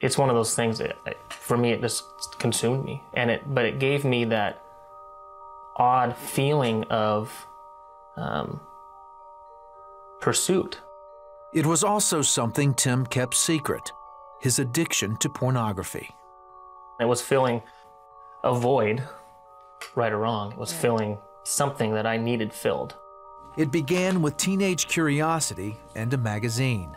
It's one of those things that, for me, it just consumed me. But it gave me that odd feeling of pursuit. It was also something Tim kept secret, his addiction to pornography. It was filling a void, right or wrong. It was filling something that I needed filled. It began with teenage curiosity and a magazine.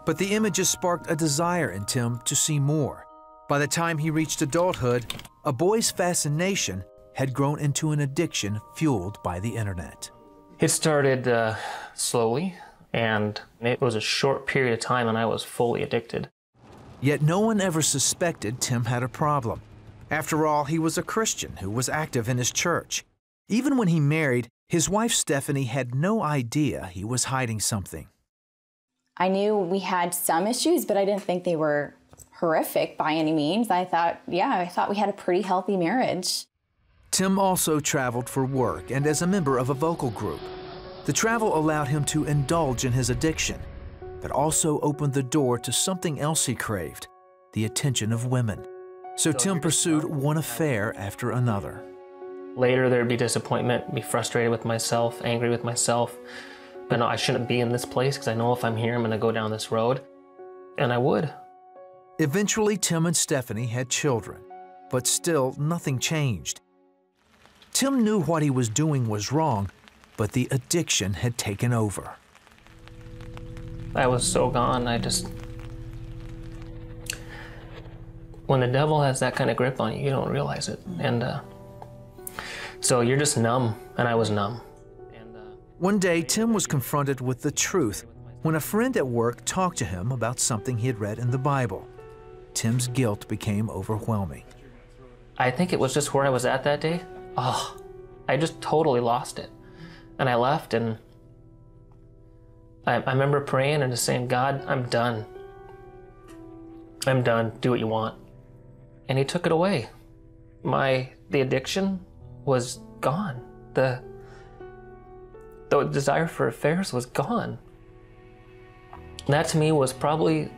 But the images sparked a desire in Tim to see more. By the time he reached adulthood, a boy's fascination had grown into an addiction fueled by the internet. It started slowly, and it was a short period of time and I was fully addicted. Yet no one ever suspected Tim had a problem. After all, he was a Christian who was active in his church. Even when he married, his wife Stephanie had no idea he was hiding something. I knew we had some issues, but I didn't think they were horrific by any means. I thought we had a pretty healthy marriage. Tim also traveled for work and as a member of a vocal group. The travel allowed him to indulge in his addiction, but also opened the door to something else he craved, the attention of women. So Tim pursued one affair after another. Later there'd be disappointment, be frustrated with myself, angry with myself. But no, I shouldn't be in this place because I know if I'm here, I'm gonna go down this road. And I would. Eventually, Tim and Stephanie had children, but still nothing changed. Tim knew what he was doing was wrong, but the addiction had taken over. I was so gone, when the devil has that kind of grip on you, you don't realize it. And so you're just numb, and I was numb. One day, Tim was confronted with the truth when a friend at work talked to him about something he had read in the Bible. Tim's guilt became overwhelming. I think it was just where I was at that day. Oh, I just totally lost it. And I left, and I remember praying and just saying, God, I'm done. I'm done. Do what you want. And he took it away. The addiction was gone. The desire for affairs was gone. That to me was probably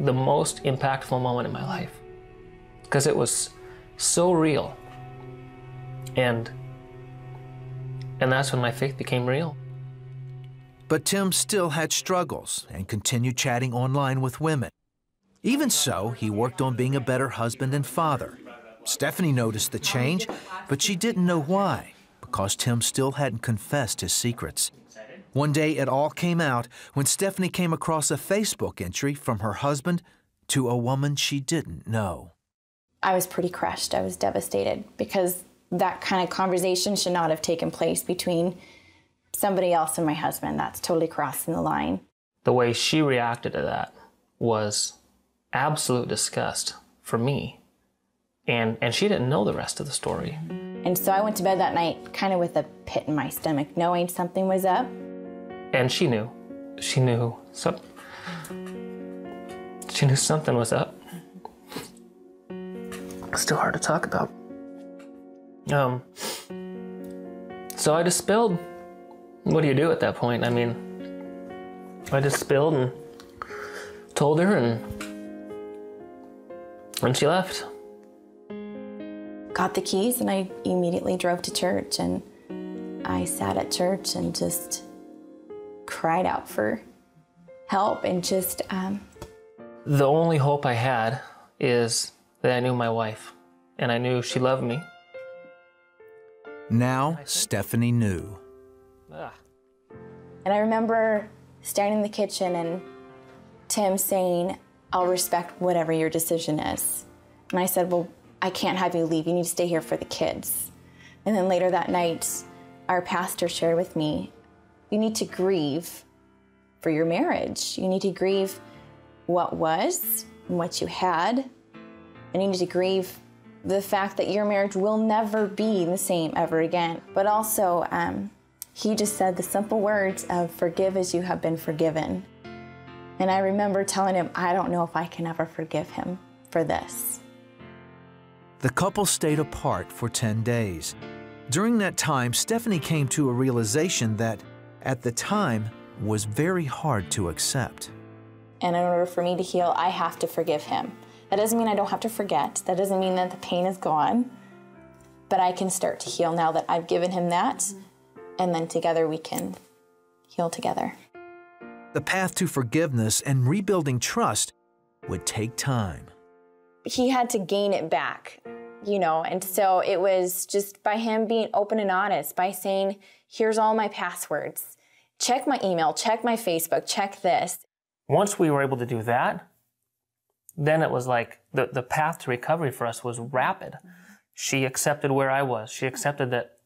the most impactful moment in my life, because it was so real. And that's when my faith became real. But Tim still had struggles and continued chatting online with women. Even so, he worked on being a better husband and father. Stephanie noticed the change, but she didn't know why, because Tim still hadn't confessed his secrets. One day, it all came out when Stephanie came across a Facebook entry from her husband to a woman she didn't know. I was pretty crushed. I was devastated because that kind of conversation should not have taken place between somebody else and my husband. That's totally crossing the line. The way she reacted to that was absolute disgust for me. And she didn't know the rest of the story. And so I went to bed that night kind of with a pit in my stomach, knowing something was up. And she knew. She knew something was up. It's still hard to talk about. So I just spilled. What do you do at that point? I mean, I just spilled and told her, and she left. Got the keys, and I immediately drove to church, and I sat at church and just cried out for help, and just... The only hope I had is that I knew my wife, and I knew she loved me. Now, Stephanie knew. And I remember standing in the kitchen and Tim saying, I'll respect whatever your decision is. And I said, well, I can't have you leave. You need to stay here for the kids. And then later that night, our pastor shared with me, you need to grieve for your marriage. You need to grieve what was and what you had. And you need to grieve the fact that your marriage will never be the same ever again. But also, he just said the simple words of forgive as you have been forgiven. And I remember telling him, I don't know if I can ever forgive him for this. The couple stayed apart for 10 days. During that time, Stephanie came to a realization that, at the time, was very hard to accept. And in order for me to heal, I have to forgive him. That doesn't mean I don't have to forget. That doesn't mean that the pain is gone. But I can start to heal now that I've given him that. And then together we can heal together. The path to forgiveness and rebuilding trust would take time. He had to gain it back, you know, and so it was just by him being open and honest, by saying, here's all my passwords. Check my email, check my Facebook, check this. Once we were able to do that, then it was like the path to recovery for us was rapid. She accepted where I was. She accepted that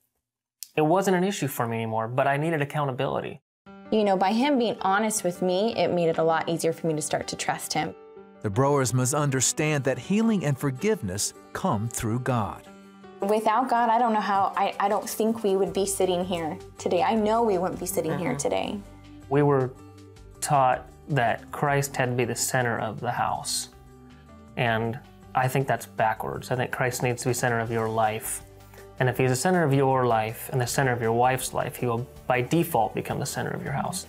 it wasn't an issue for me anymore, but I needed accountability. You know, by him being honest with me, it made it a lot easier for me to start to trust him. The Broers must understand that healing and forgiveness come through God. Without God, I don't know how, I don't think we would be sitting here today. I know we wouldn't be sitting here today. We were taught that Christ had to be the center of the house. And I think that's backwards. I think Christ needs to be center of your life. And if he's the center of your life and the center of your wife's life, he will by default become the center of your house.